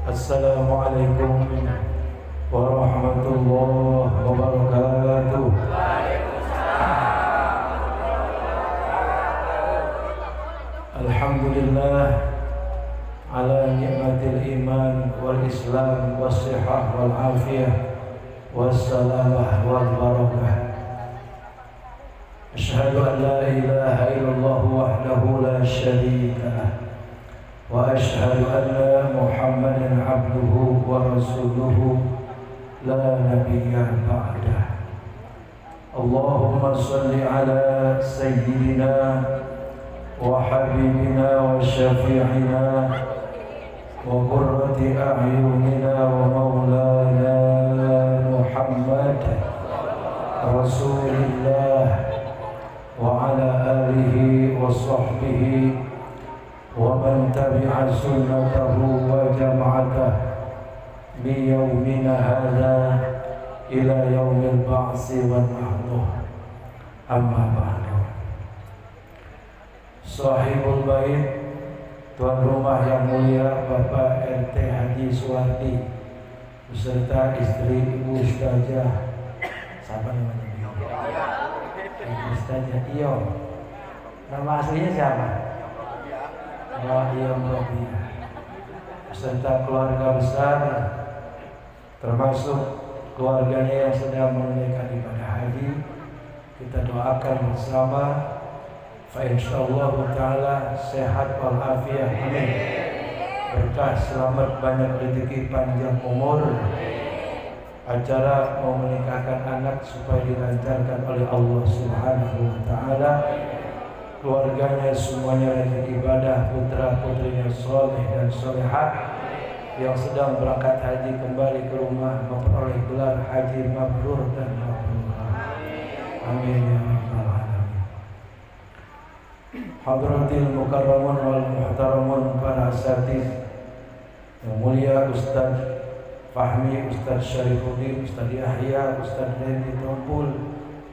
Assalamualaikum warahmatullahi wabarakatuh. Alhamdulillah ala ni'matil iman wal islam was sihah wal afiyah was salamah wal barakah. Asyhadu an la ilaha illallah wahdahu la syarika lah wa asyhadu anna Muhammadan abduhu wa rasuluhu la nabiyya ba'dah. Allahumma salli ala sayyidina wa habibina wa syafi'ina wa qurrati a'yunina wa maulana Muhammad Rasulillah wa ala alihi wa sahbihi wa man tabi'a sunnatahu wa jama'atah bi yawmina hadha ila yaumil ba'si wal mahduh. Amma ba'du. Sahibul bait, tuan rumah yang mulia Bapak RT Haji Suwardi beserta istri Ibu Ustazah, siapa namanya? Ibu Ustazah Iyo. Nama aslinya siapa? Iya Mbak, beserta keluarga besar, termasuk keluarganya yang sedang menunaikan ibadah haji. Kita doakan bersama, fa insyaallah taala sehat wal afiyah, amin. Berkah, selamat, banyak rezeki, panjang umur. Acara mau menikahkan anak supaya dilancarkan oleh Allah Subhanahu wa taala. Keluarganya semuanya rezeki ibadah, putra putrinya soleh dan solehat, yang sedang berangkat haji kembali ke rumah memperoleh gelar haji mabrur dan mabrurah. Amin ya rabbal alamin. Hadratil mukarramun wal muhtaramun, para asatiz yang mulia, Ustaz Fahmi, Ustaz Syarifuddin, Ustaz Yahya, Ustaz Randy Tompul,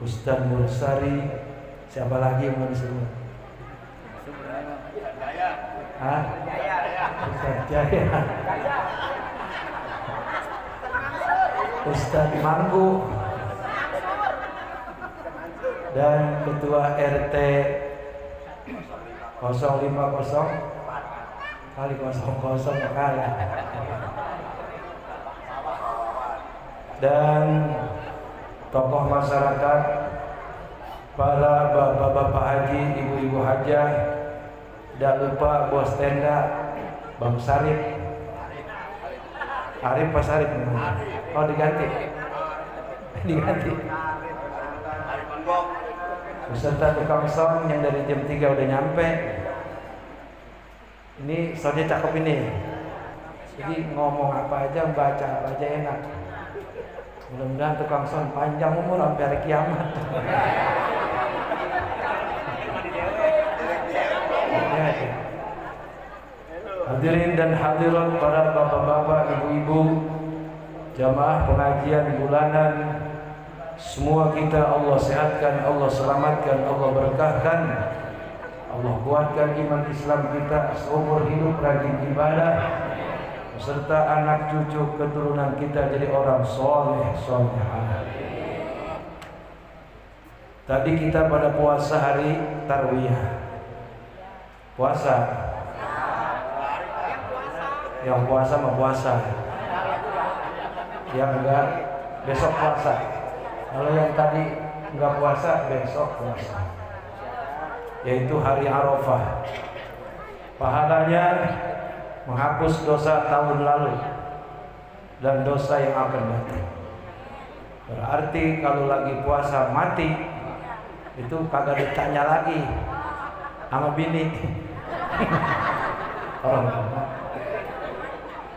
Ustaz Mursari, siapa lagi yang mau disebut? Ustaz Jaya, Ustaz Manggu, dan Ketua RT 050 kali 00 kali, dan tokoh masyarakat, para bapak-bapak haji, ibu-ibu hajah, tidak lupa bos tenda Bang Sarip, Arif Pak Sarip, oh diganti, beserta tukang sound yang dari jam 3 udah nyampe. Ini soundnya cakep ini, jadi ngomong apa aja, baca apa aja enak. Mudah-mudahan tukang sound panjang umur sampai hari kiamat. Hadirin dan hadirat, para bapak-bapak, ibu-ibu, jamaah pengajian bulanan, semua kita Allah sehatkan, Allah selamatkan, Allah berkahkan, Allah kuatkan iman Islam kita, seumur hidup rajin ibadah, beserta anak cucu keturunan kita jadi orang soleh solehah. Tadi kita pada puasa hari Tarwiyah. Puasa, yang puasa mau puasa, yang enggak besok puasa. Kalau yang tadi enggak puasa, besok puasa, yaitu hari Arafah. Pahalanya menghapus dosa tahun lalu dan dosa yang akan datang. Berarti kalau lagi puasa mati, itu kagak ditanya lagi sama bini.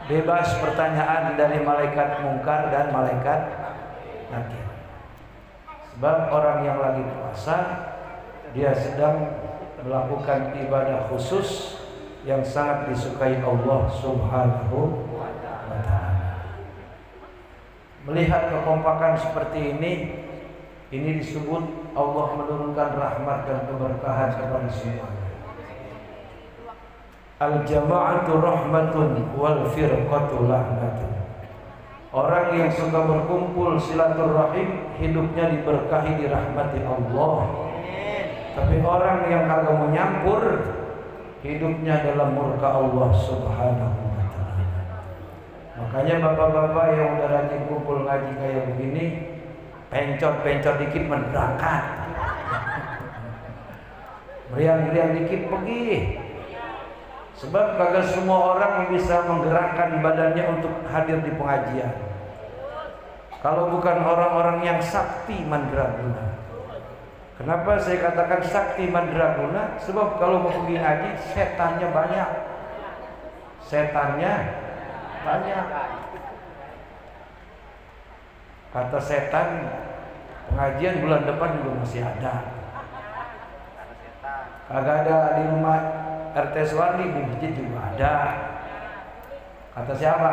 Bebas pertanyaan dari malaikat mungkar dan malaikat nakir. Sebab orang yang lagi puasa, dia sedang melakukan ibadah khusus yang sangat disukai Allah Subhanahu wa ta'ala. Melihat kekompakan seperti ini disebut Allah menurunkan rahmat dan keberkahan kepada semuanya. Al jama'atu rahmatun wal firqatu lahnatun. Orang yang suka berkumpul silaturahim hidupnya diberkahi, dirahmati Allah. Tapi orang yang kagak mau nyampur hidupnya dalam murka Allah Subhanahu wa ta'ala. Makanya bapak-bapak yang udah rajin kumpul ngaji kayak begini, pencot-pencot dikit berangkat, meriang-meriang dikit pergi. Sebab kagak semua orang bisa menggerakkan badannya untuk hadir di pengajian. Kalau bukan orang-orang yang sakti mandraguna. Kenapa saya katakan sakti mandraguna? Sebab kalau mau pergi ngaji, setannya banyak. Setannya banyak. Kata setan, pengajian bulan depan juga masih ada. Kagak ada di rumah RT Suwardi, di masjid juga ada. Kata siapa?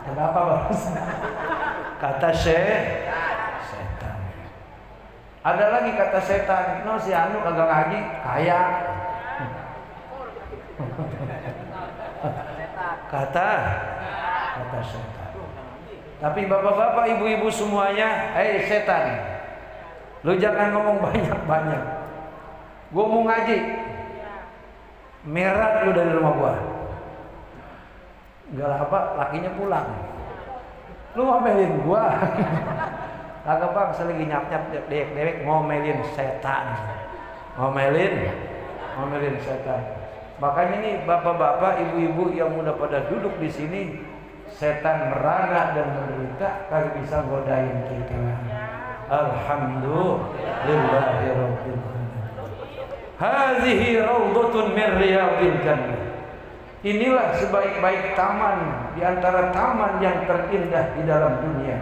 Kenapa Bos? Kata setan. Ada lagi kata setan, no si Anu kagak ngaji, kaya. Kata setan. Tapi bapak-bapak, ibu-ibu semuanya, setan, lu jangan ngomong banyak-banyak. Gua mau ngaji, merat lu dari rumah gua. Enggak apa, lakinya pulang. Lu ngomelin gua. Kagak bang, saya lagi nyap-nyap dewek ngomelin setan. Ngomelin setan. Makanya nih bapak-bapak, ibu-ibu yang udah pada duduk di sini, setan merana dan menderita kagak bisa godain kita. Alhamdulillahirabbil alamin. Hazihi raudhatun min riyadil jannah. Inilah sebaik-baik taman di antara taman yang terindah di dalam dunia.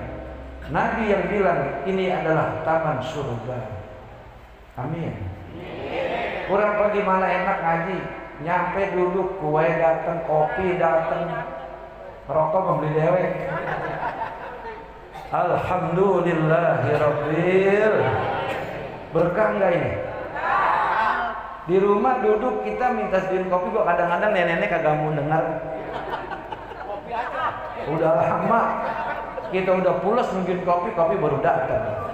Nabi yang bilang ini adalah taman surga. Amin. Kurang pergi mana enak ngaji, nyampe duduk, kue datang, kopi datang, rokok membeli dewek. Alhamdulillahirabbil. Berkah enggak ini? Di rumah duduk kita minta sediain kopi kok kadang-kadang nenek-nenek kagak mau dengar. Kopi aja. Udah lama kita udah pulas nungguin kopi baru datang.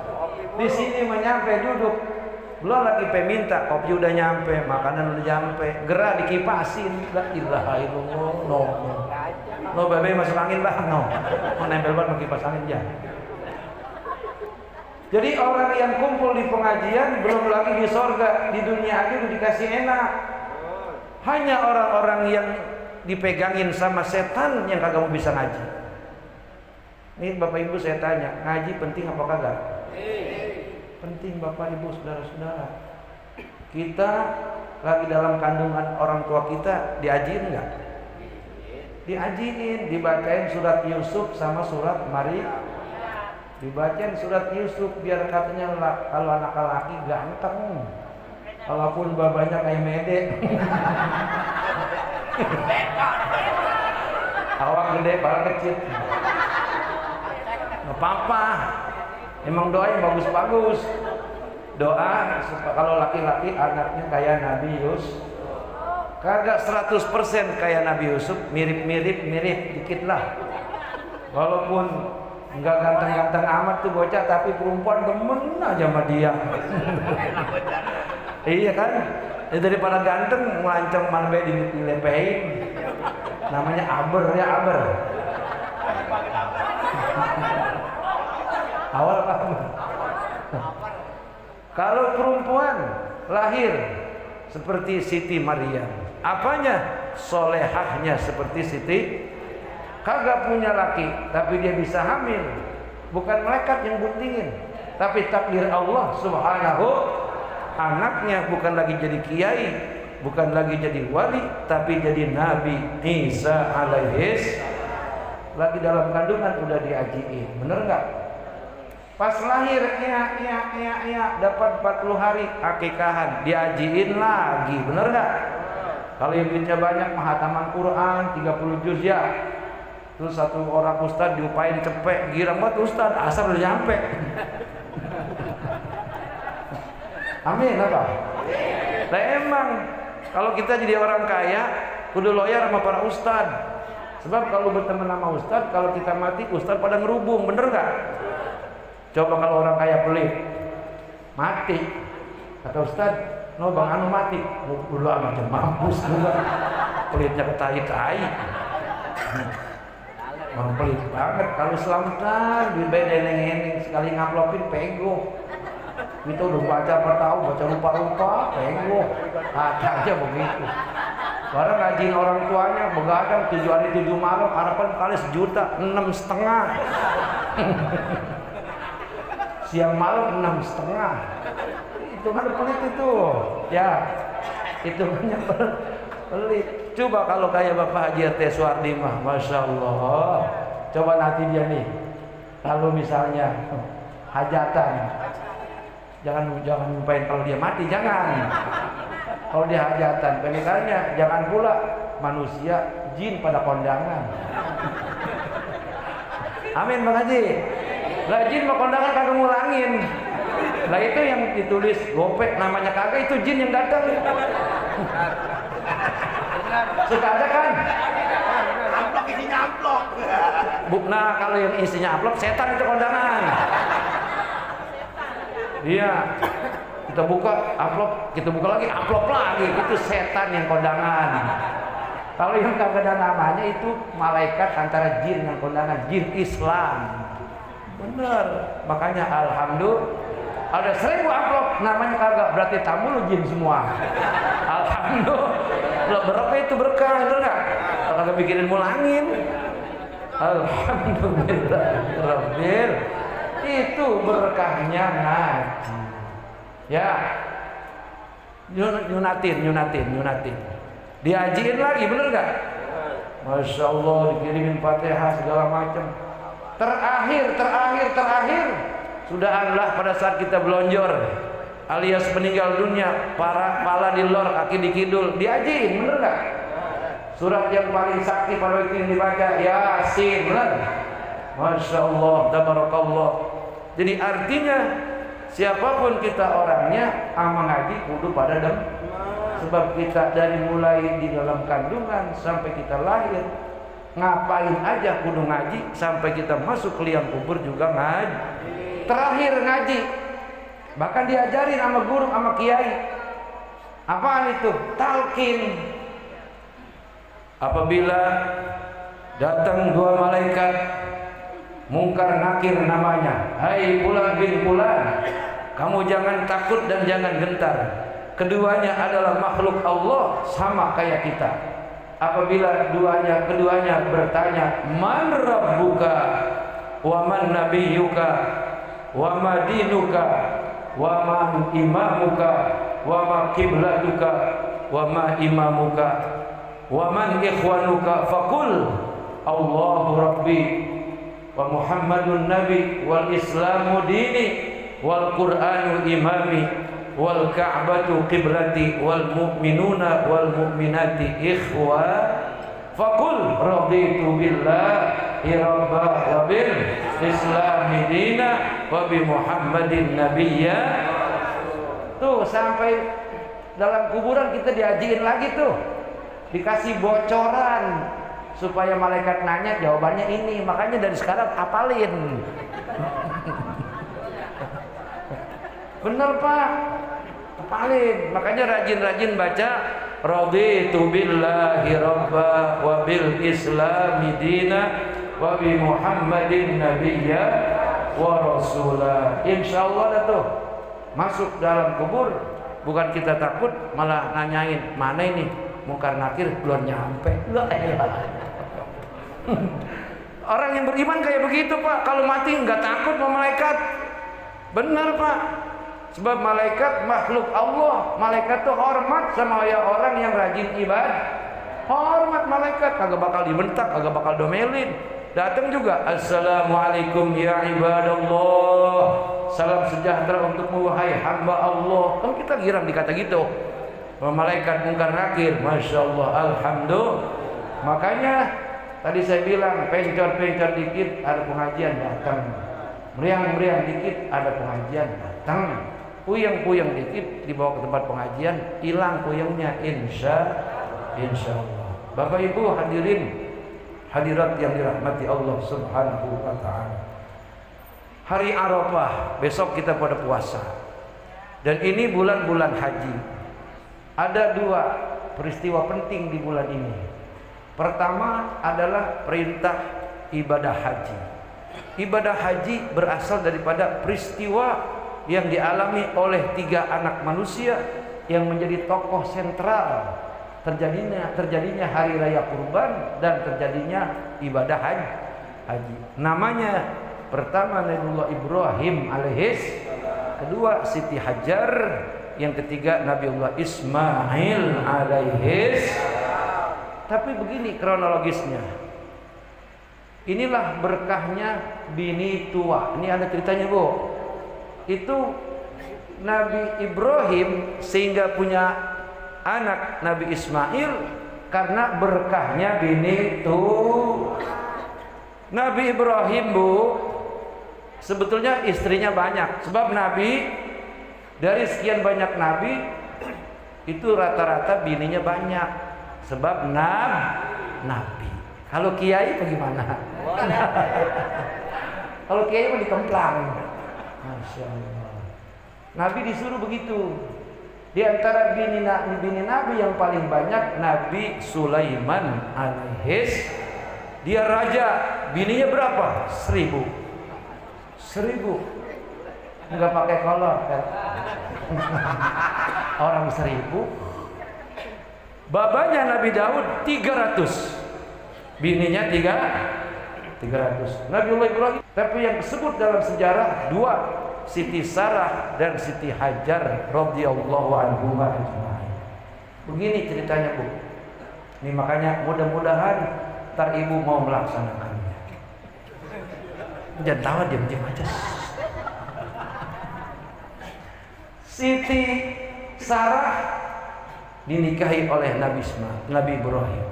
Di sini menyampe duduk, belum lagi peminta, kopi udah nyampe, makanan udah nyampe, gerah dikipasin. La ilaha illallah. No bebe masuk angin bah, no. Mau nempel banget kipas angin ya. Jadi orang yang kumpul di pengajian belum lagi di sorga, di dunia aja udah dikasih enak. Hanya orang-orang yang dipegangin sama setan yang kagak mau bisa ngaji. Nih Bapak Ibu saya tanya, ngaji penting apa kagak? Penting Bapak Ibu saudara-saudara. Kita lagi dalam kandungan orang tua kita, diajiin nggak? Diajiin, dibacain surat Yusuf sama surat Maryam. Dibacain surat Yusuf biar katanya kalau anak laki ganteng, walaupun babanya kayak mede. Awak gede, kepala kecil. Nggak apa-apa. Emang doa yang bagus-bagus. Doa kalau laki-laki anaknya kayak Nabi Yusuf. Kagak 100% kayak Nabi Yusuf, mirip dikit lah. Walaupun enggak ganteng-ganteng amat tuh bocah, tapi perempuan demen aja sama dia. Iya kan? Daripada ganteng melancong mana dilepehin. Namanya aber. Awal apa? Kalau perempuan lahir seperti Siti Maryam, apanya? Solehahnya seperti Siti. Kagak punya laki, tapi dia bisa hamil. Bukan malaikat yang buntingin, tapi takdir Allah Subhanahu. Anaknya bukan lagi jadi kiai, bukan lagi jadi wali, tapi jadi Nabi Isa alaihis. Lagi dalam kandungan udah diajiin, bener nggak? Pas lahir, dapat 40 hari akikahan, diajiin lagi, bener nggak? Kalau yang duitnya banyak, mahataman Quran 30 juz ya. Terus satu orang ustad diupain cepet, girang banget ustad, asar udah nyampe. Amin apa? Nah emang Kalau kita jadi orang kaya, kudu loyal sama para ustad. Sebab kalau berteman sama ustad, kalau kita mati, ustad pada ngerubung, bener nggak? Coba kalau orang kaya pelit, mati, kata ustad, no bang anu mati, udah amat mampus juga, pelitnya ketai-tai. Bang pelit banget, kalau selamatan di bedeneng-eneng sekali ngaplopin pego. Itu udah baca apa tahu, baca lupa-lupa, pego. Aja begitu. Orang ngajin orang tuanya begadang 7 hari 7 malam, harapan kali 1,5 juta, 6,5. Siang malam 6,5. Itu kan pelit itu. Ya, itu banyak pelit. Coba kalau kayak Bapak Haji RT Suwardi mah, Masya Allah. Coba nanti dia nih, kalau misalnya hajatan, jangan nyumpain kalau dia mati, jangan. Kalau dia hajatan, pernikahannya jangan pula manusia, jin pada kondangan. Amin Bang Haji. Lah jin mau kondangan kagak ngulangin. Lah itu yang ditulis gopek namanya kagak, itu jin yang datang. Suka ada kan? Amplop isinya amplop. Nah kalau yang isinya amplop, setan itu kondangan. Iya. Kita buka amplop, kita buka lagi amplop lagi, itu setan yang kondangan. Kalau yang kagak ada namanya itu malaikat antara jin yang kondangan, jin Islam. Bener, makanya alhamdulillah ada 1000 amplop namanya kagak, berarti tamu lu jin semua. Alhamdulillah, berkah itu berkah, bener nggak? Kagak mikirin mulangin. Alhamdulillah, Rabbil, itu berkahnya ngaji. Ya, nyunatin, diajiin lagi, bener nggak? Masya Allah, dikirimin Fatihah segala macam. Terakhir, sudah Allah pada saat kita belonjor, alias meninggal dunia, pala dilor, kaki dikidul, diajiin, bener nggak? Surat yang paling sakti pada waktu ini dibaca, Yasin, bener? Masya Allah, tabarakallah. Jadi artinya siapapun kita orangnya, ngaji kudu pada dem. Sebab kita dari mulai di dalam kandungan sampai kita lahir, ngapain aja kudu ngaji, sampai kita masuk ke liang kubur juga ngaji. Terakhir ngaji, bahkan diajarin sama guru, sama kiai. Apaan itu? Talqin. Apabila datang 2 malaikat, Mungkar Nakir namanya, hai Fulan bin Fulan, kamu jangan takut dan jangan gentar. Keduanya adalah makhluk Allah sama kayak kita. Apabila keduanya bertanya, man rabbuka wa man nabiyyuka wa ma dinuka wa man imamuka wa ma kiblatuka wa ma imamuka wa man ikhwanuka faqul Allahu rabbi wa Muhammadun nabi wal islamu dini wal qur'anu imami wal ka'batu qiblati wal mu'minuna wal mu'minati ikhwa faqul raditu billahi rabba wa bil islami dina wa bi Muhammadin nabiyya. Tuh sampai dalam kuburan kita diajiin lagi tuh, dikasih bocoran supaya malaikat nanya jawabannya ini. Makanya dari sekarang hafalin. Bener Pak, hafalin. Makanya rajin-rajin baca raditu billahi rabba wa bil islami dina wa bi Muhammadin nabiyya wa rasulah. Insyaallah dah tuh masuk dalam kubur, bukan kita takut, malah nanyain mana ini Mungkar Nakir belum nyampe. Orang yang beriman kayak begitu Pak, kalau mati nggak takut sama malaikat. Benar Pak, sebab malaikat makhluk Allah. Malaikat tuh hormat sama orang yang rajin ibadah. Hormat malaikat, kagak bakal dibentak, kagak bakal domelin. Datang juga, assalamualaikum ya ibadallah, salam sejahtera untukmu wahai hamba Allah. Kan kita girang dikata gitu. Malaikat Mungkar Nakir, Masya Allah, alhamdulillah. Makanya tadi saya bilang, pencor-pencor dikit ada pengajian datang, meriang-meriang dikit ada pengajian datang. puyeng-puyeng dikit dibawa ke tempat pengajian, hilang puyengnya insya Allah. Bapak Ibu hadirin hadirat yang dirahmati Allah Subhanahu wa taala. Hari Arafah, besok kita pada puasa. Dan ini bulan-bulan haji. Ada dua peristiwa penting di bulan ini. Pertama adalah perintah ibadah haji. Ibadah haji berasal daripada peristiwa yang dialami oleh 3 anak manusia yang menjadi tokoh sentral terjadinya hari raya kurban dan terjadinya ibadah haji. Namanya pertama Nabiullah Ibrahim alaihis, kedua Siti Hajar, yang ketiga Nabiullah Ismail alaihis. Tapi begini kronologisnya. Inilah berkahnya bini tua. Ini ada ceritanya, Bu. Itu Nabi Ibrahim sehingga punya anak Nabi Ismail karena berkahnya bini tua. Nabi Ibrahim, Bu, sebetulnya istrinya banyak. Sebab Nabi dari sekian banyak Nabi itu rata-rata bininya banyak. Sebab Nabi. Kalau kiai bagaimana? Kalau kiai mah dikemplang. Masya Allah. Nabi disuruh begitu. Di antara bini Nabi yang paling banyak Nabi Sulaiman alaihis. Dia raja. Bininya berapa? 1000. Enggak pakai kolor kan? Orang 1000. Babanya Nabi Daud 300. Bininya 300. Nabiullah Ibrahim. Tapi yang disebut dalam sejarah 2, Siti Sarah dan Siti Hajar radhiyallahu anhum ajma'in. Begini ceritanya, Bu. Ini makanya mudah-mudahan ntar ibu mau melaksanakannya. Jangan tawa, diam-diam aja. Siti Sarah dinikahi oleh Nabi Ibrahim.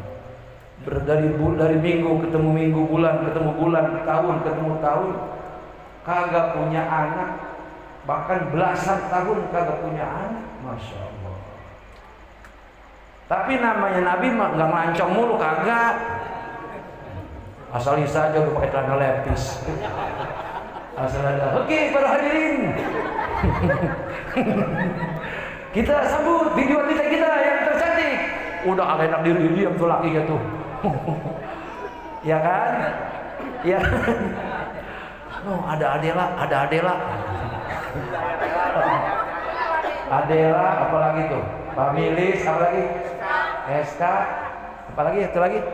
Dari minggu ketemu minggu, bulan ketemu bulan, tahun ketemu tahun, kagak punya anak, bahkan belasan tahun kagak punya anak. Masya Allah. Tapi namanya Nabi mah nggak ngelancong mulu, kagak. Asal Isa aja udah pakai celana lepis. Asal ada. Oke, para hadirin. Kita sambut video kita yang tercantik. Udah agak enak diri diam tuh lakinya tuh. Ya kan? Ya. Oh, ada Adela. Adela, apalagi tuh? Pamilis, apalagi? SK, apalagi itu lagi?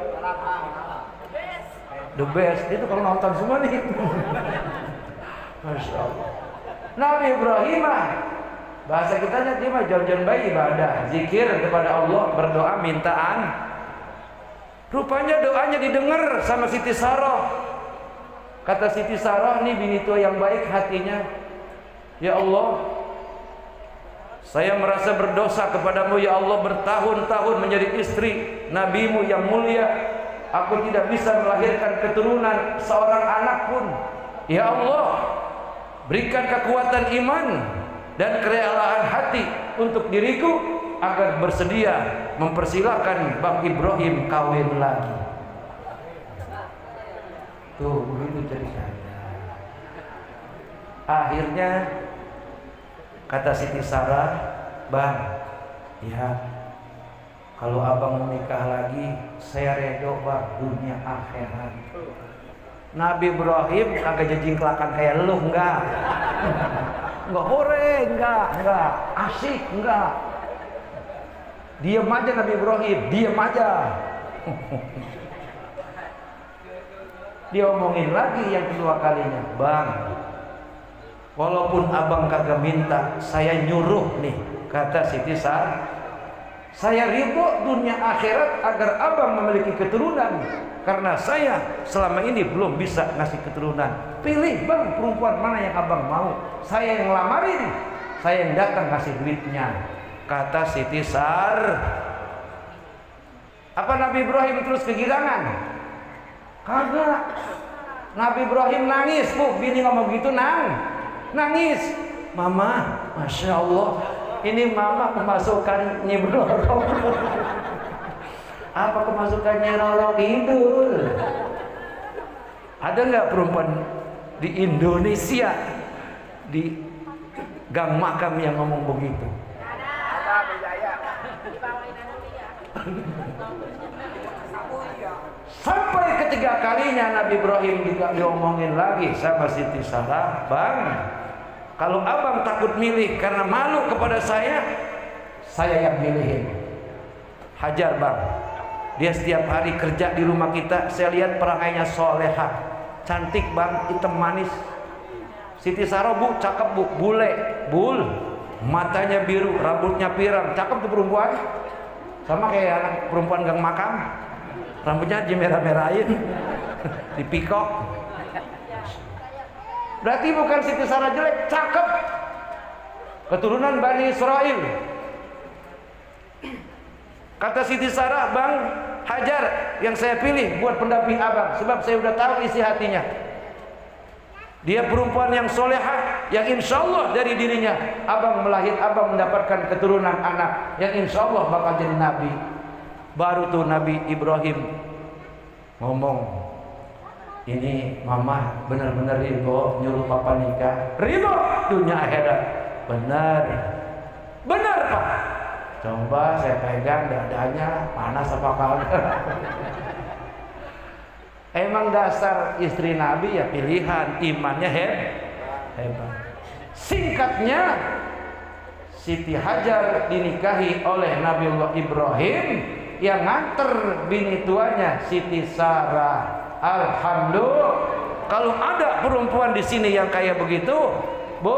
The best. Itu kalau nonton semua nih. Masya Allah. Nabi Ibrahim, bahasa kitanya dia mah jon-jon bayi ibadah, zikir kepada Allah, berdoa mintaan. Rupanya doanya didengar sama Siti Sarah. Kata Siti Sarah, nih bini tua yang baik hatinya. Ya Allah, saya merasa berdosa kepadamu ya Allah, bertahun-tahun menjadi istri Nabimu yang mulia. Aku tidak bisa melahirkan keturunan seorang anak pun. Ya Allah, berikan kekuatan iman dan kerelaan hati untuk diriku agar bersedia mempersilahkan Bang Ibrahim kawin lagi. Tuh begitu ceritanya. Akhirnya kata Siti Sarah, Bang, ya kalau abang menikah lagi saya redo, Bang, dunia akhirat. Nabi Ibrahim kagak jejingklakan kayak lu, enggak. Enggak hore, enggak asik, enggak. Diam aja Nabi Ibrahim, diam aja. Dia omongin lagi yang kedua kalinya, Bang, walaupun abang kagak minta, saya nyuruh nih, kata Siti Sarah, saya ridho dunia akhirat agar abang memiliki keturunan, karena saya selama ini belum bisa ngasih keturunan. Pilih Bang perempuan mana yang abang mau, saya yang ngelamarin, saya yang datang kasih duitnya, kata Siti Sarah. Apa Nabi Ibrahim terus kegirangan? Kagak. Nabi Ibrahim nangis, Bu. Bini ngomong gitu nangis. Mama, Masya Allah, ini mama kemasukan Nyi Roro. Apa kemasukannya Roro Kidul? Ada nggak perempuan di Indonesia di gang makam yang ngomong begitu? Ada Bijaya. Sampai ketiga kalinya Nabi Ibrahim diomongin lagi sama Siti Sarah, Bang, kalau abang takut milih karena malu kepada saya yang milihin Hajar, Bang. Dia setiap hari kerja di rumah kita, saya lihat perangainya solehah, cantik, Bang, hitam manis. Siti Sarah, Bu, cakep, Bu, bule, matanya biru, rambutnya pirang, cakep tuh perempuan. Sama kayak anak perempuan gang makam, rambutnya dimerah-merahin, dipikok. Berarti bukan Siti Sarah jelek, cakep, keturunan Bani Israel. Kata Siti Sarah, Bang Hajar yang saya pilih buat pendamping abang, sebab saya udah tahu isi hatinya. Dia perempuan yang solehah, yang insya Allah dari dirinya abang mendapatkan keturunan anak yang insya Allah bakal jadi nabi. Baru tuh Nabi Ibrahim ngomong, ini mama benar-benar ridho nyuruh papa nikah, ridho dunia akhirat. Benar Pak. Coba saya pegang dadanya, panas apa kagak? Emang dasar istri Nabi ya pilihan, imannya hebat. Singkatnya, Siti Hajar dinikahi oleh Nabiullah Ibrahim, yang nganter bini tuanya Siti Sarah. Alhamdulillah. Kalau ada perempuan di sini yang kayak begitu, Bu,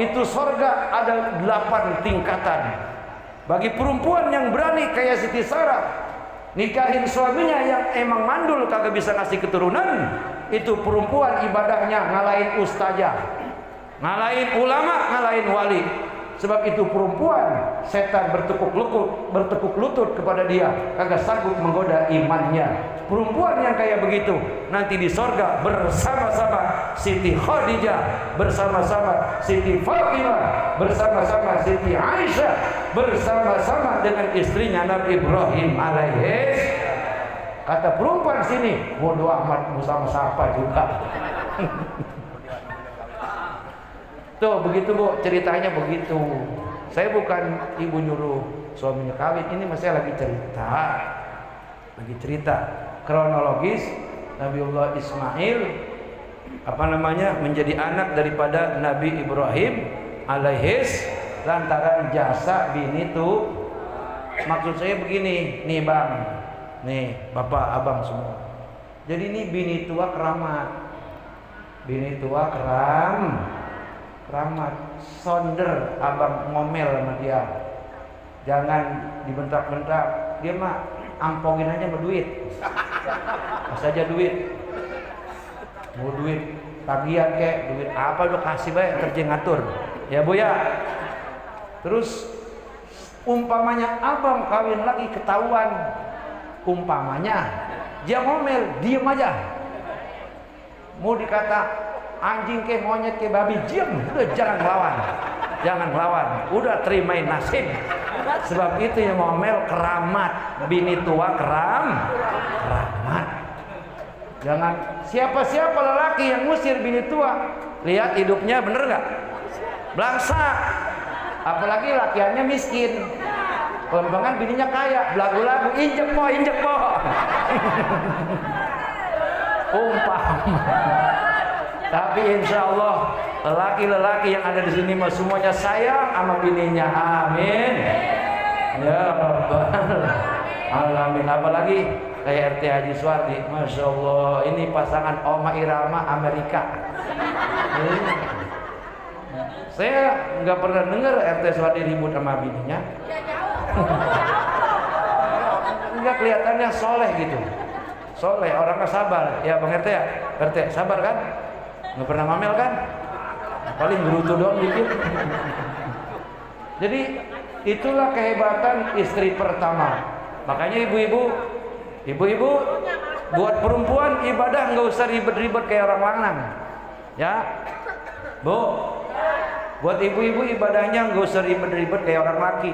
itu surga ada 8 tingkatan. Bagi perempuan yang berani kayak Siti Sarah nikahin suaminya yang emang mandul kagak bisa ngasih keturunan, itu perempuan ibadahnya ngalahin ustazah, ngalahin ulama, ngalahin wali. Sebab itu perempuan setan bertekuk lutut kepada dia, kagak sanggup menggoda imannya. Perempuan yang kayak begitu nanti di sorga bersama-sama Siti Khadijah, bersama-sama Siti Fatimah, bersama-sama Siti Aisyah, bersama-sama dengan istrinya Nabi Ibrahim alaihis. Kata perempuan sini, bodoh amat mau sama siapa juga. Tuh begitu Bu, ceritanya begitu. Saya bukan ibu nyuruh suaminya kawin, ini masih lagi cerita kronologis. Nabiullah Ismail menjadi anak daripada Nabi Ibrahim alaihis lantaran jasa bini tuh. Maksud saya begini, nih Bang, nih Bapak Abang semua. Jadi ini bini tua keramat, bini tua keramat, sonder abang ngomel sama dia, jangan dibentak-bentak. Dia mah ampongin aja sama duit, pas aja duit, mau duit tagihan kek, duit apa lu kasih baik, kerja ngatur ya Bu ya. Terus umpamanya abang kawin lagi ketahuan, umpamanya dia ngomel, diem aja. Mau dikata anjing ke monyet ke babi, diam, udah jangan lawan, udah terimain nasib. Sebab itu yang ngomel keramat, bini tua keramat. Jangan siapa-siapa lelaki yang ngusir bini tua, lihat hidupnya bener nggak? Belangsak. Apalagi lakiannya miskin, kelembangan bininya kaya, belagu-lagu, injek po umpama. Tapi insya Allah lelaki-lelaki yang ada di sini mah semuanya sayang sama bininya. Amin. Ya Rabbal Alamin. Apalagi kayak RT Haji Suwardi, Masya Allah, ini pasangan Oma Irama Amerika. Saya nggak pernah dengar RT Suwardi ribut sama bininya. Enggak, kelihatannya soleh gitu. Soleh, orangnya sabar. Ya Bang RT ya, RT sabar kan? Nggak pernah ngamel kan? Paling gerutu doang dikit. Jadi itulah kehebatan istri pertama. Makanya ibu-ibu buat perempuan ibadah nggak usah ribet-ribet kayak orang lanang. Ya Bu, Buat ibu-ibu ibadahnya nggak usah ribet-ribet kayak orang laki.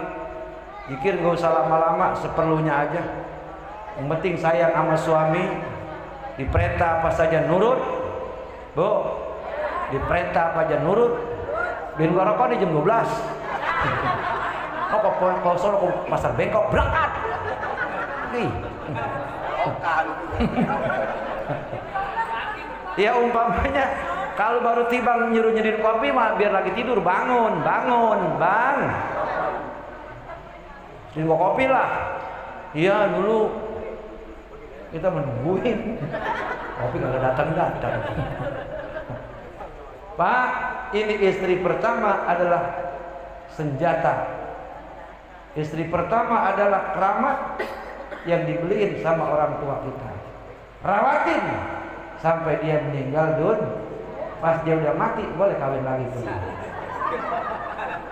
Zikir nggak usah lama-lama, seperlunya aja. Yang penting sayang sama suami, diperintah apa saja nurut. Bu, diperintah apa aja nurut. Beli rokok di jam 12. Oh, kalau solo ke pasar bengkok berangkat. Nih. Ya umpamanya kalau baru tiba nyuruh-nyuruhin kopi mah biar lagi tidur, bangun bang, minum kopi lah. Iya dulu kita menungguin kopi kagak datang. Pak, ini istri pertama adalah senjata. Istri pertama adalah keramat yang dibeliin sama orang tua kita. Rawatin sampai dia meninggal pas dia udah mati boleh kawin lagi tuh.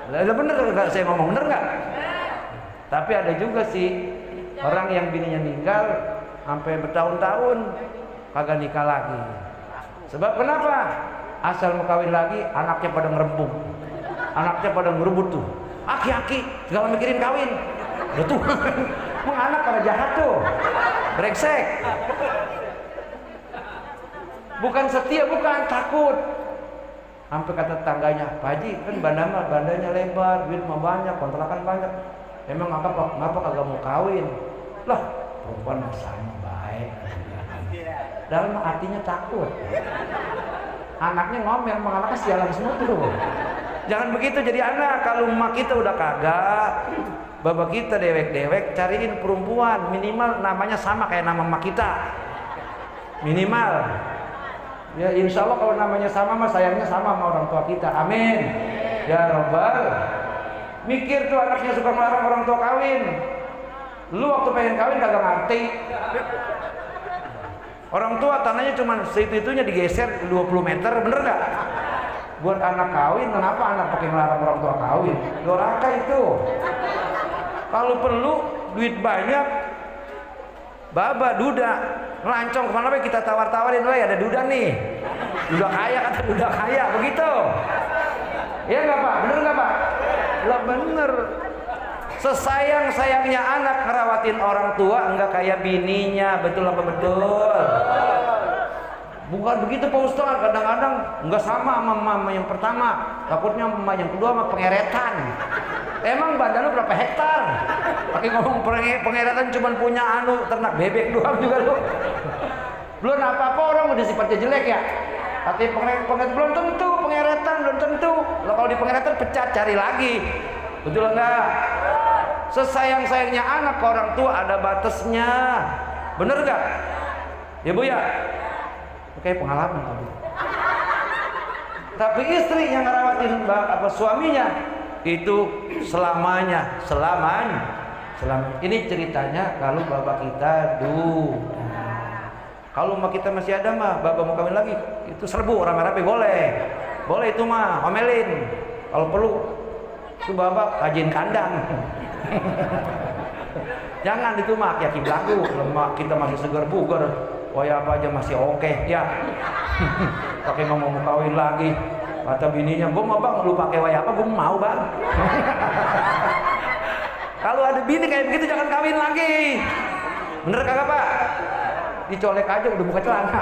Bener nggak saya ngomong, bener nggak? Tapi ada juga sih orang yang bininya meninggal sampai bertahun-tahun kagak nikah lagi. Sebab kenapa? Asal mau kawin lagi anaknya pada ngerembung, anaknya pada ngerebut tuh. Aki-aki segala mikirin kawin. Udah tuh, emang anak pada jahat tuh, brengsek. Bukan setia, bukan takut. Sampai kata tangganya, Pak Haji kan bandanya lebar, duit mah banyak, kontrakan banyak. Emang ngapa kagak mau kawin? Lah, perempuan sama baik. Dalam artinya takut. Anaknya ngomel, emang anaknya sialan semua tuh. Jangan begitu jadi anak. Kalau emak kita udah kagak, bapak kita dewek-dewek, cariin perempuan minimal namanya sama kayak nama emak kita. Minimal. Ya insya Allah kalau namanya sama mah sayangnya sama sama orang tua kita. Amin. Ya Rabbal. Mikir tuh anaknya suka melarang orang tua kawin. Lu waktu pengen kawin kagak ngerti. Orang tua tanahnya cuma segitu-itunya digeser 20 meter, bener gak? Buat anak kawin, kenapa anak pakai melarang orang tua kawin? Doraka itu. Kalau perlu duit banyak, baba, duda, ngelancong kemana be kita tawar-tawarin, weh ada duda nih, duda kaya, kata duda kaya, begitu. Iya nggak Pak? Bener nggak Pak? Lah bener. Sesayang-sayangnya anak ngerawatin orang tua enggak kayak bininya, betul apa betul? Bukan begitu Pak Ustaz, kadang-kadang enggak sama sama mama yang pertama, takutnya mama yang kedua sama pengeretan. Emang badan lu berapa hektar? Pakai ngomong pengeretan cuma punya ternak bebek doang juga lu. Belum apa-apa orang udah sifatnya jelek ya. Tapi pengeretan belum tentu, pengeretan belum tentu. Kalau di pengeretan pecat cari lagi. Betul enggak? Sesayang-sayangnya anak ke orang tua ada batasnya. Bener enggak? Ya Bu ya? Kayak pengalaman tadi. Tapi istri yang ngerawatin suaminya itu selamanya. Ini ceritanya kalau bapak kita kalau emak kita masih ada mah, bapak mau kawin lagi, itu serbu rame-rame boleh itu mah, omelin. Kalau perlu itu bapak kajian kandang. Jangan itu mah aki-aki belagu, lemak kita masih segar bugar. Waya apa aja masih oke ya. Pakai ngomong mau kawin lagi. Kata bininya, "Gua mau Bang, lu pakai waya apa? Gua mau Bang." Kalau ada bini kayak begitu jangan kawin lagi. Bener kagak Pak? Dicolek aja udah buka celana.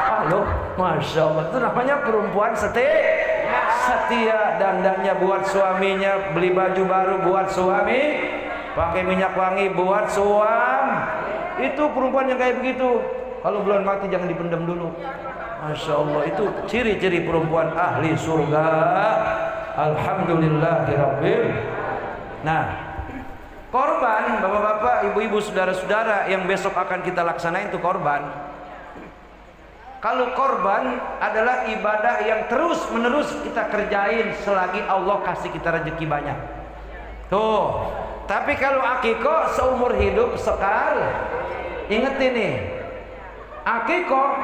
Halo, Masya Allah, itu namanya perempuan setia, dandannya buat suaminya, beli baju baru buat suami, pakai minyak wangi buat itu perempuan yang kayak begitu. Kalau belum mati jangan dipendam dulu. Masya Allah, itu ciri-ciri perempuan ahli surga. Alhamdulillahirabbil. Nah, korban, bapak-bapak, ibu-ibu, saudara-saudara yang besok akan kita laksanain itu korban. Kalau korban adalah ibadah yang terus-menerus kita kerjain selagi Allah kasih kita rezeki banyak. Tuh. Tapi kalau akikoh seumur hidup sekali. Ingat ini. Akikoh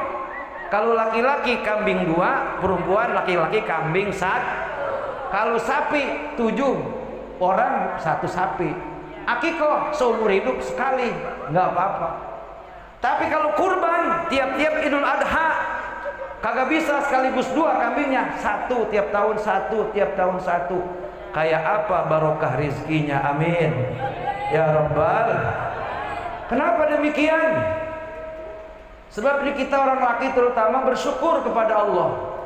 kalau laki-laki kambing 2, perempuan laki-laki kambing 1. Kalau sapi 7 orang 1 sapi. Akikoh seumur hidup sekali, nggak apa-apa. Tapi kalau kurban tiap-tiap Idul Adha Kagak bisa sekaligus 2 kambingnya, 1 tiap tahun 1, tiap tahun 1. Kayak apa barokah rizkinya, amin ya Rabbal. Kenapa demikian? Sebab ini kita orang laki terutama bersyukur kepada Allah.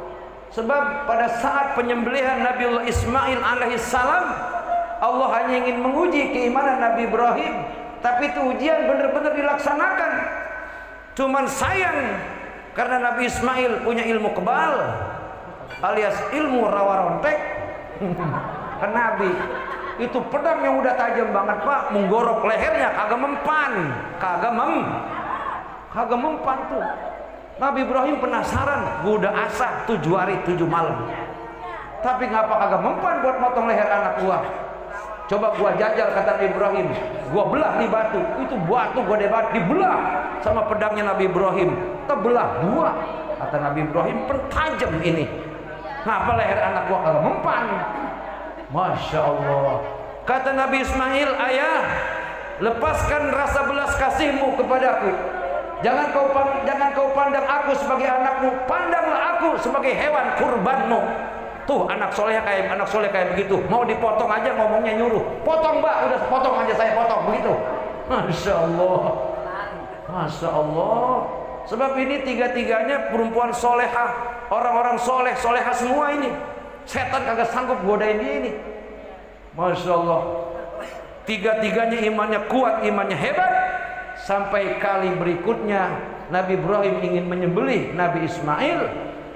Sebab pada saat penyembelihan Nabiullah Ismail alaihissalam, Allah hanya ingin menguji keimanan Nabi Ibrahim, tapi itu ujian benar-benar dilaksanakan. Cuman sayang karena Nabi Ismail punya ilmu kebal alias ilmu rawa rontek. Kan Nabi itu pedang yang udah tajam banget Pak, menggorok lehernya kagak mempan, kagak mempan tuh. Nabi Ibrahim penasaran, gua udah asah 7 hari 7 malam, tapi ngapa kagak mempan buat motong leher anak gua. Coba gua jajal, kata Nabi Ibrahim, gua belah nih batu, itu batu gua dibelah sama pedangnya Nabi Ibrahim, terbelah 2. Kata Nabi Ibrahim, pentajam ini, ngapa leher anak gua kagak mempan. Masya Allah. Kata Nabi Ismail, ayah, lepaskan rasa belas kasihmu kepadaku. Jangan kau pandang aku sebagai anakmu, pandanglah aku sebagai hewan kurbanmu. Tuh anak soleh kayak begitu, mau dipotong aja ngomongnya nyuruh, potong mbak, udah potong aja, saya potong begitu. Masya Allah, Masya Allah. Sebab ini 3-tiganya perempuan solehah, orang-orang solehah semua ini. Setan kagak sanggup godain dia ini. Masya Allah. 3-tiganya imannya kuat, imannya hebat. Sampai kali berikutnya Nabi Ibrahim ingin menyembelih Nabi Ismail,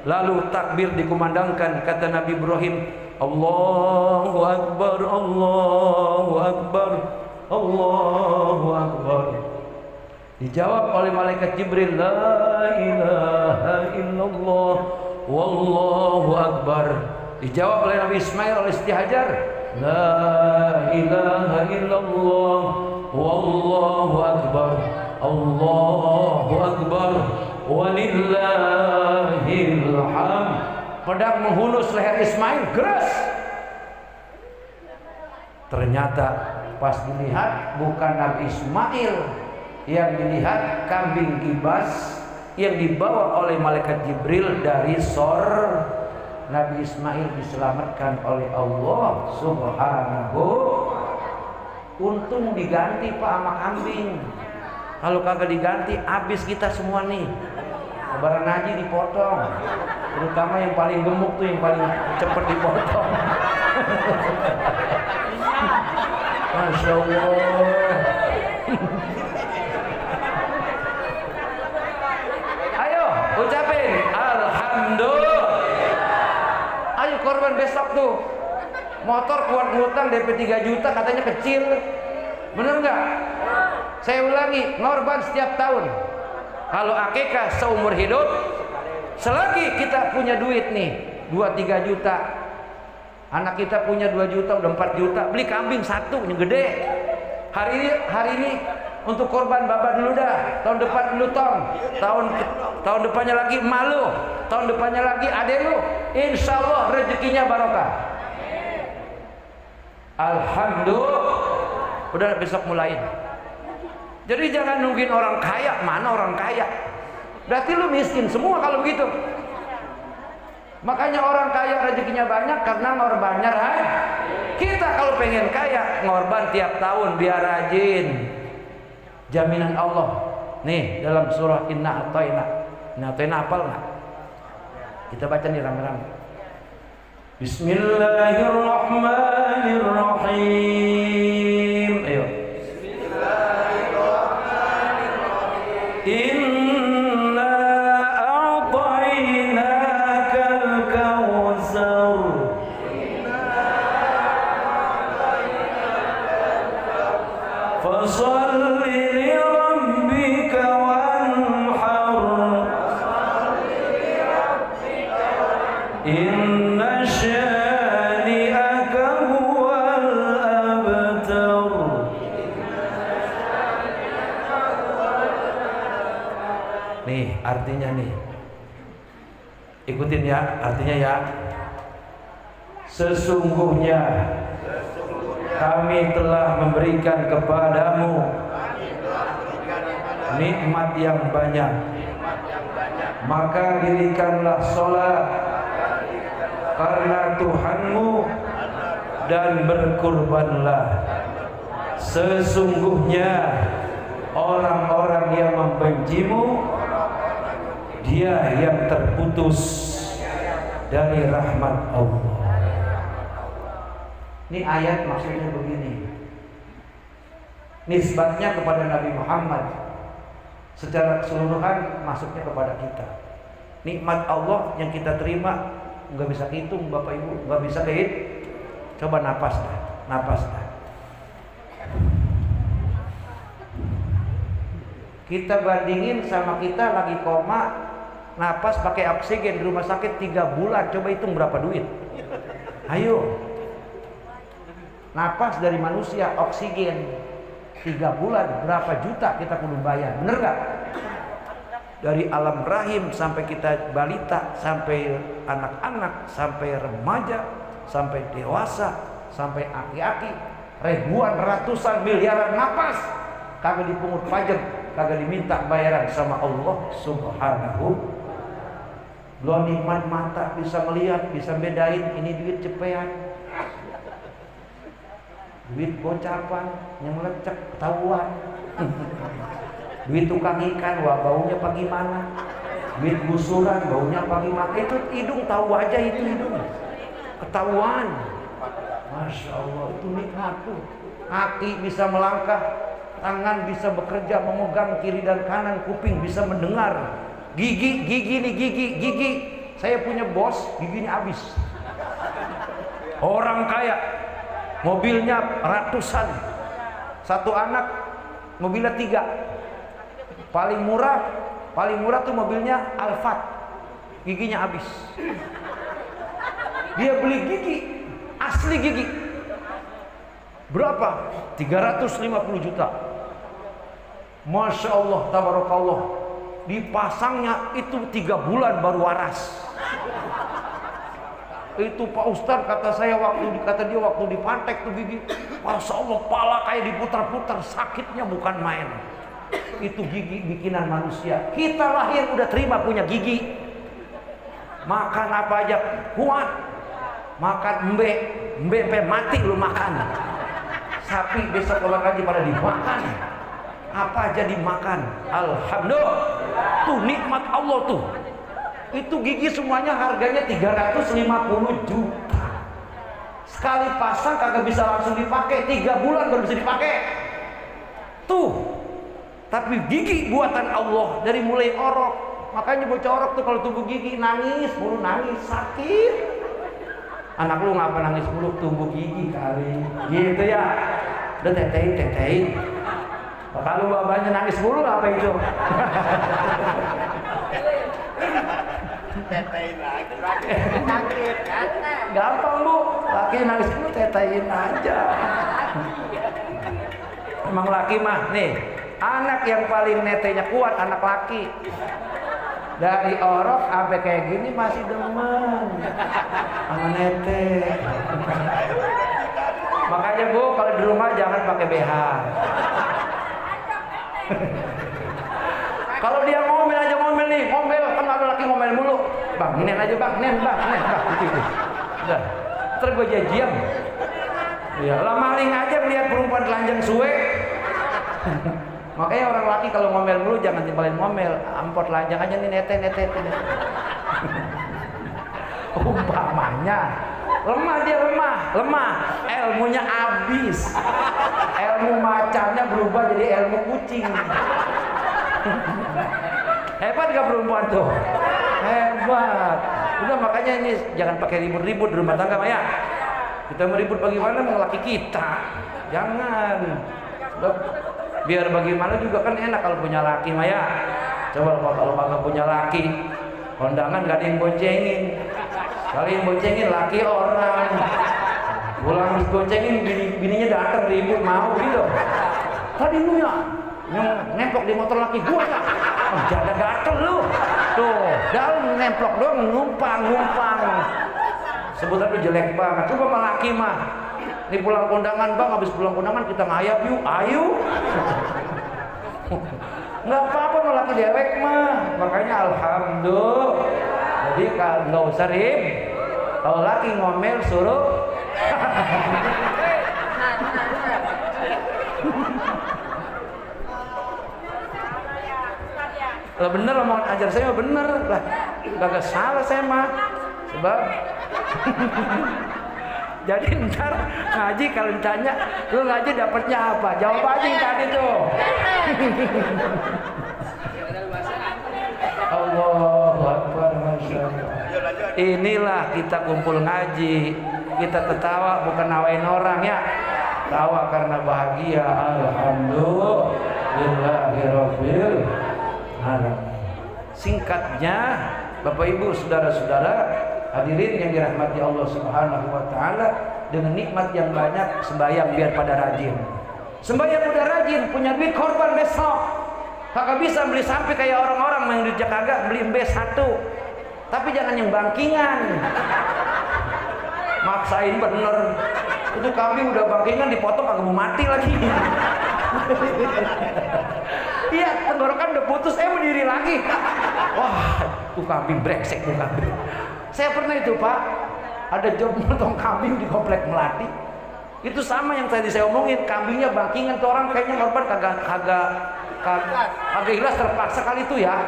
lalu takbir dikumandangkan. Kata Nabi Ibrahim, Allahu Akbar, Allahu Akbar, Allahu Akbar. Dijawab oleh malaikat Jibril, La ilaha illallah, Wallahu Akbar. Dijawab oleh Nabi Ismail oleh Siti Hajar, La ilaha illallah, Wallahu Akbar, Allahu Akbar, walillahil hamd. Pedang menghunus leher Ismail, geras. Ternyata pas dilihat bukan Nabi Ismail, yang dilihat kambing kibas yang dibawa oleh malaikat Jibril dari Sor. Nabi Ismail diselamatkan oleh Allah Subhanahu. Untung diganti Pak sama kambing. Kalau kagak diganti habis kita semua nih. Lebaran haji dipotong. Terutama yang paling gemuk tuh yang paling cepat dipotong. Masya Allah. Ayo ucapin Alhamdulillah. Ayo korban besok tuh. Motor keluar hutang DP 3 juta katanya kecil. Bener nggak? Saya ulangi, ngorban setiap tahun. Kalau akikah seumur hidup. Selagi kita punya duit nih 2-3 juta, anak kita punya 2 juta, udah 4 juta, beli kambing 1 yang gede. Hari ini untuk korban bapak dulu dah. Tahun depan dulu Tom. Tahun depannya lagi malu. Tahun depannya lagi adek lu. Insya Allah rezekinya barokah. Alhamdulillah. Udah besok mulain. Jadi jangan nungguin orang kaya. Mana orang kaya? Berarti lu miskin semua kalau begitu. Makanya orang kaya rezekinya banyak karena ngorbannya rajin. Kita kalau pengen kaya ngorban tiap tahun biar rajin. Jaminan Allah. Nih dalam surah Inna A'tayna. Inna A'tayna hafal nggak? Kita baca nih rame-rame. Bismillahirrahmanirrahim. Ayo. Bismillahirrahmanirrahim. Inna a'tainakal kautsar. Fasholli li rabbika wanhar. Inna syani'aka huwal abtar. Nih artinya nih, ikutin ya artinya ya. Sesungguhnya kami telah memberikan kepadamu nikmat yang banyak maka dirikanlah sholat karena Tuhanmu dan berkurbanlah. Sesungguhnya orang-orang yang membencimu, dia yang terputus dari rahmat Allah. Ini ayat maksudnya begini, nisbatnya kepada Nabi Muhammad, secara keseluruhan masuknya kepada kita. Nikmat Allah yang kita terima nggak bisa hitung Bapak Ibu, nggak bisa dihitung. Coba napas dah, napas dah. Kita bandingin sama kita lagi koma, napas pakai oksigen di rumah sakit 3 bulan, coba hitung berapa duit. Ayo, napas dari manusia oksigen 3 bulan berapa juta kita kudu bayar, bener gak? Dari alam rahim sampai kita balita, sampai anak-anak, sampai remaja, sampai dewasa, sampai aki-aki, ribuan, ratusan, miliaran napas kagak dipungut pajak, kagak diminta bayaran sama Allah Subhanahu. Belum nikmat mata, bisa melihat, bisa bedain ini duit cepean, duit gocapan yang melecek ketahuan. Duit tukang ikan, wah baunya apa gimana? Duit gusuran, baunya apa gimana? Itu hidung tahu aja, itu hidung ketahuan. Masya Allah, itu nikmat tuh. Kaki bisa melangkah, tangan bisa bekerja, memegang kiri dan kanan, kuping bisa mendengar, gigi nih, gigi. Saya punya bos, giginya habis. Orang kaya, mobilnya ratusan, satu anak mobilnya 3. Paling murah tuh mobilnya Alphard, giginya habis. Dia beli gigi, asli gigi, berapa? 350 juta. Masya Allah, tabarakallah. Dipasangnya itu 3 bulan baru waras. Itu Pak Ustadz kata dia waktu dipantek tuh gigi, Masya Allah, pala kayak diputar-putar, sakitnya bukan main. Itu gigi bikinan manusia. Kita lahir udah terima punya gigi. Makan apa aja kuat. Makan embe mati lu makan. Sapi besok kalau ngaji pada dimakan. Apa aja dimakan. Alhamdulillah. Tuh nikmat Allah tuh. Itu gigi semuanya harganya 350 juta. Sekali pasang kagak bisa langsung dipakai, 3 bulan baru bisa dipakai. Tuh. Tapi gigi buatan Allah dari mulai orok. Makanya bocah orok tuh kalau tumbuh gigi nangis mulu, nangis sakit. Anak lu ngapa nangis mulu? Tumbuh gigi kali. Gitu ya. Udah tetein. Kalau babanya nangis mulu apa itu? Tetein lagi. Sakit kan? Gampang Bu. Laki nangis mulu tetein aja. Emang laki mah nih. Anak yang paling netenya kuat anak laki. Dari orok sampai kayak gini masih demen sama nete. Makanya Bu kalau di rumah jangan pakai BH. Kalau dia ngomel aja ngomel nih, ngomel kan ada laki ngomel mulu. Bang, nen aja bang, nen gitu. Udah, ntar gue jajian. Ya, lah maling aja melihat perempuan telanjang suwe. Makanya orang laki kalau ngomel mulu jangan timpalin ngomel, ampot telanjang aja nih nete. Umpamanya lemah, dia lemah, ilmunya habis, ilmu macannya berubah jadi ilmu kucing. Hebat gak perempuan tuh? Hebat. Udah makanya ini jangan pakai ribut-ribut di rumah tangga Maya. Kita mau ribut bagaimana sama laki kita? Jangan. Biar bagaimana juga kan enak kalau punya laki Maya. Coba kalau kagak punya laki, kondangan gak ada yang boncengin. Kali yang boncengin laki orang. Pulang boncengin bininya datang ribut mau gitu. Tadi lu ya nempok di motor laki gua ya. Jaga gatel lu. Tuh, dalam nemplok doang numpang. Sebutan lu jelek banget. Coba sama laki mah. Ini pulang kondangan bang, habis pulang kondangan kita ngayap yuk, ayo. Nggak apa-apa mau laki dewek mah. Makanya alhamdulillah. Jadi kalau nggak usah rib. Kalau laki ngomel suruh. Lah bener omongan ajar saya bener lah. Gak salah saya mah. Sebab jadi ntar ngaji kalau ditanya lu ngaji dapatnya apa? Jawab aja yang tadi tuh. Allahu Akbar, Masya Allah. Inilah kita kumpul ngaji, kita tertawa bukan nawain orang ya, tawa karena bahagia. Alhamdulillahirabbil alamin. Singkatnya, Bapak Ibu, saudara-saudara hadirin yang dirahmati Allah Subhanahu wa taala, dengan nikmat yang banyak sembahyang biar pada rajin. Sembahyang udah rajin, punya duit korban besok. Kagak bisa beli sapi kayak orang-orang yang di Jakarta beli B1. Tapi jangan yang bangkingan. Maksain bener. Itu kambing udah bangkingan dipotong kagak mau mati lagi. Iya, tenggorokan udah putus, berdiri lagi. Wah, tuh kambing brengsek tuh kambing. Saya pernah itu Pak, ada job motong kambing di komplek Melati. Itu sama yang tadi saya omongin, kambingnya bangkingan tuh orang kayaknya korban kagak ikhlas, terpaksa kali itu ya.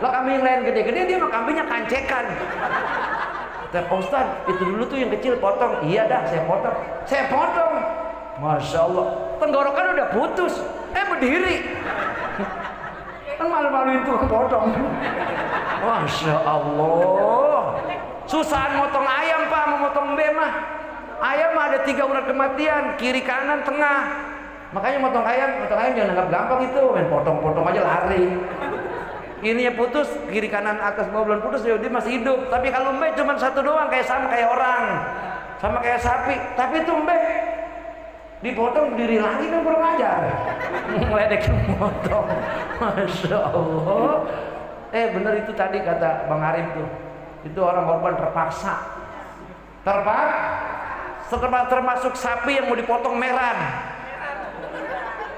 Lah kambing yang lain gede-gede dia mah kambingnya kancekan. Pak Ustaz, itu dulu tuh yang kecil potong. Iya dah, saya potong. Saya potong. Masya Allah, tenggorokan udah putus, berdiri. Kan malu-maluin tuh potong. Masya Allah. Susahan motong ayam Pak, mau motong mbe mah. Ayam mah ada 3 urat kematian, kiri kanan tengah. Makanya motong ayam jangan anggap gampang itu, main potong-potong aja lari. Ininya putus, kiri kanan atas bawah belum putus, dia masih hidup. Tapi kalau mbe cuma satu doang, sama kayak orang, sama kayak sapi. Tapi itu mbe dipotong berdiri lagi kan kurang ajar. Ngeledekin motong. Masya Allah. Bener itu tadi kata Bang Arif tuh. Itu orang korban terpaksa. Termasuk sapi yang mau dipotong meran.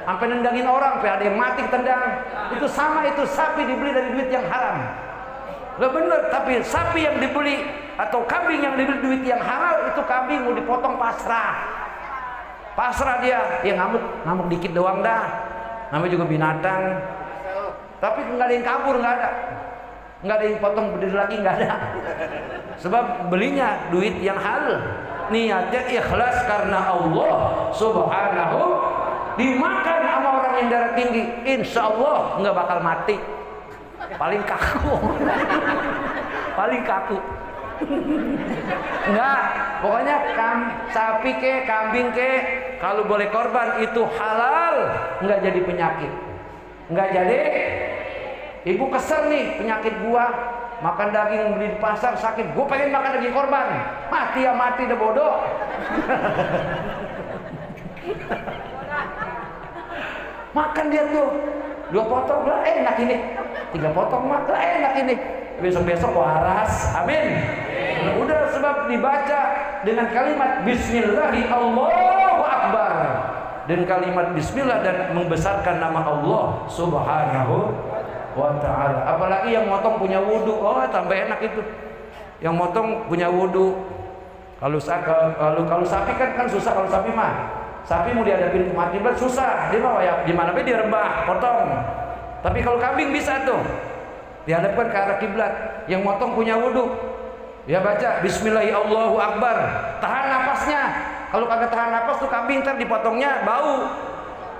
Sampai nendangin orang, sampai ada yang mati tendang. Itu sama, itu sapi dibeli dari duit yang haram. Gak bener, tapi sapi yang dibeli atau kambing yang dibeli duit yang halal, itu kambing mau dipotong pasrah. Pasrah dia, ya ngamuk dikit doang dah. Namanya juga binatang. Tapi nggak ada yang kabur, nggak ada. Nggak ada yang potong berdiri lagi, nggak ada. Sebab belinya duit yang halal. Niatnya ikhlas karena Allah Subhanahu. Dimakan sama orang yang darah tinggi, insya Allah nggak bakal mati. Paling kaku. Paling kaku. Enggak, pokoknya sapi ke, kambing ke, kalau boleh korban itu halal, nggak jadi penyakit. Nggak jadi. Ibu kesel nih penyakit gua, makan daging beli di pasar sakit, gua pengen makan daging korban. Mati ya mati deh bodoh. Makan dia tuh 2 potong lah enak ini, 3 potong mah enak ini, besok-besok waras, amin. Udah, sebab dibaca dengan kalimat Bismillahi Allahu Akbar, dan kalimat Bismillah dan membesarkan nama Allah Subhanahu wa Ta'ala. Apalagi yang motong punya wudhu, tambah enak itu. Yang motong punya wudhu. Kalau sapi kan susah. Kalau sapi mah, sapi mau dihadapin kematian susah, dia mah ya gimana be direbah, potong. Tapi kalau kambing bisa tuh dihadapkan ke arah kiblat. Yang motong punya wudhu, ya baca Bismillahirrahmanirrahim Allahu Akbar, tahan napasnya. Kalau kagak tahan napas tuh kambing ntar dipotongnya bau,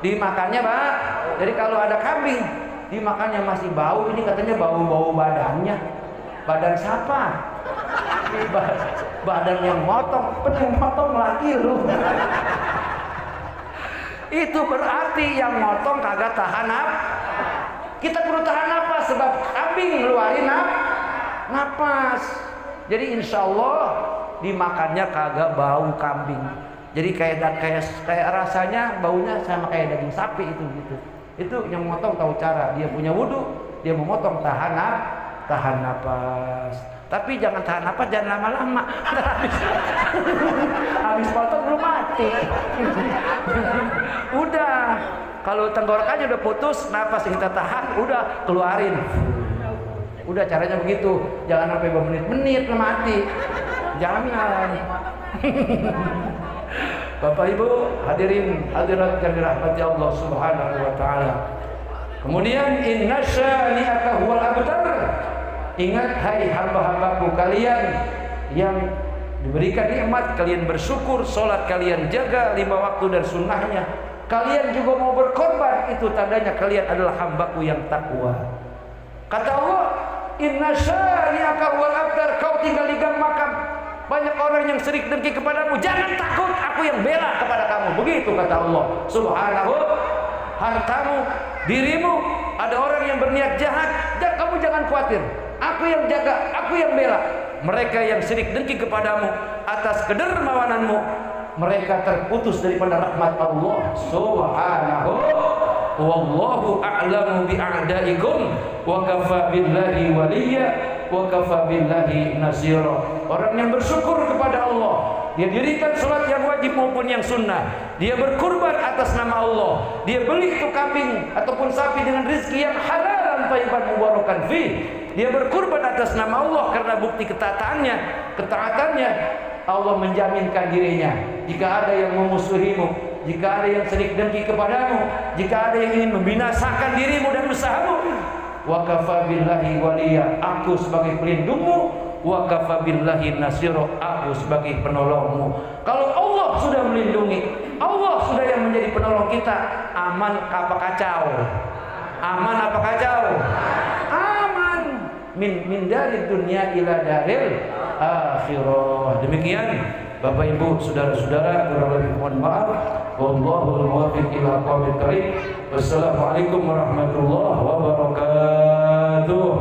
dimakannya Pak. Jadi kalau ada kambing dimakannya masih bau, ini katanya bau-bau badannya. Badan siapa? Badan yang motong, yang motong laki lu. Itu berarti yang motong kagak tahan kita perlu tahan napas, sebab kambing ngeluarin napas. Jadi insya Allah dimakannya kagak bau kambing. Jadi kayak rasanya baunya sama kayak daging sapi itu gitu. Itu yang motong tahu cara, dia punya wudhu, dia memotong tahan napas. Tapi jangan tahan napas, jangan lama-lama. Habis potong belum mati. Udah, kalau tenggorokannya udah putus, napas yang kita tahan, udah keluarin. Udah caranya begitu. Jangan sampai bermenit-menit mati. Jangan. Bapak Ibu hadirin hadirat yang dirahmati Allah Subhanahu wa taala. Kemudian inna syani'aka huwal abtar. Ingat hai hamba-hambaku kalian yang diberikan nikmat, kalian bersyukur, salat kalian jaga 5 waktu dan sunnahnya. Kalian juga mau berkorban, itu tandanya kalian adalah hambaku yang takwa. Kata Allah, inna syani'aka huwal abtar. Kau tinggal di gang makam, banyak orang yang serik dengki kepadamu, jangan takut, aku yang bela kepada kamu. Begitu kata Allah Subhanahu. Hartamu, dirimu, ada orang yang berniat jahat, kamu jangan khawatir, aku yang jaga, aku yang bela. Mereka yang serik dengki kepadamu atas kedermawananmu, mereka terputus daripada rahmat Allah Subhanahu. Wallahu a'lamu bi'a'daikum wa kafa billahi waliyya wa kafa billahi nasira. Orang yang bersyukur kepada Allah, dia dirikan salat yang wajib maupun yang sunnah, dia berkurban atas nama Allah, dia beli itu kambing ataupun sapi dengan rezeki yang halal thayyiban mubarakan fi, dia berkurban atas nama Allah karena bukti ketaatannya, Allah menjaminkan dirinya. Jika ada yang memusuhimu, jika ada yang serik dengki kepadamu, jika ada yang ingin membinasakan dirimu dan usahamu, wa kafa billahi waliya, aku sebagai pelindungmu, wa kafa billahi nasira, aku sebagai penolongmu. Kalau Allah sudah melindungi, Allah sudah yang menjadi penolong kita, aman apa kacau? Aman apa kacau? Aman. Min dari dunia ila daril akhirah. Demikian Bapak Ibu saudara-saudara, kurang lebih mohon maaf. Wallahul muwaffiq ila aqwamit thariq. Wassalamualaikum warahmatullahi wabarakatuh.